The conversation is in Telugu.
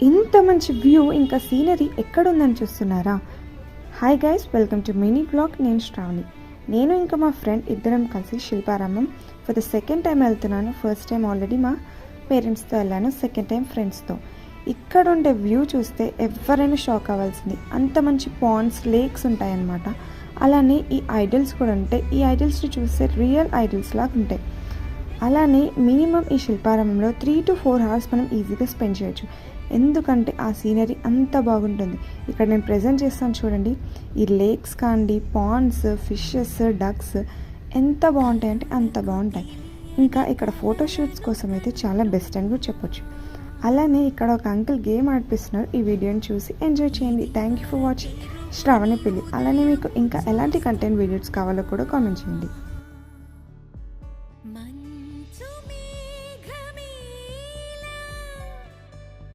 ఇంత మంచి వ్యూ ఇంకా సీనరీ ఎక్కడుందని చూస్తున్నారా? Hi guys, welcome to mini blog. నేను శ్రావణి. నేను ఇంకా మా ఫ్రెండ్ ఇద్దరం కలిసి Shilparamam for the second time వెళ్తున్నాను. ఫస్ట్ టైం ఆల్రెడీ మా పేరెంట్స్తో వెళ్ళాను, సెకండ్ టైం ఫ్రెండ్స్తో. ఇక్కడ ఉండే వ్యూ చూస్తే ఎవరైనా షాక్ అవ్వాల్సింది. అంత మంచి పాండ్స్, లేక్స్ ఉంటాయన్నమాట. అలానే ఈ ఐడల్స్ కూడా ఉంటాయి. ఈ ఐడల్స్ని చూస్తే రియల్ ఐడల్స్ లాగా ఉంటాయి. అలానే మినిమం ఈ శిల్పారామంలో 3 to 4 hours మనం ఈజీగా స్పెండ్ చేయొచ్చు. ఎందుకంటే ఆ సీనరీ అంత బాగుంటుంది. ఇక్కడ నేను ప్రజెంట్ చేస్తాను చూడండి. ఈ లేక్స్ కాండి, పాండ్స్, ఫిషెస్, డక్స్ ఎంత బాగుంటాయి అంటే అంత బాగుంటాయి. ఇంకా ఇక్కడ ఫోటోషూట్స్ కోసం అయితే చాలా బెస్ట్ అని కూడా చెప్పొచ్చు. అలానే ఇక్కడ ఒక అంకుల్ గేమ్ ఆడిపిస్తున్నారు. ఈ వీడియోని చూసి ఎంజాయ్ చేయండి. Thank you for watching Sravani పెళ్ళి. అలానే మీకు ఇంకా ఎలాంటి కంటెంట్ వీడియోస్ కావాలో కూడా కామెంట్ చేయండి.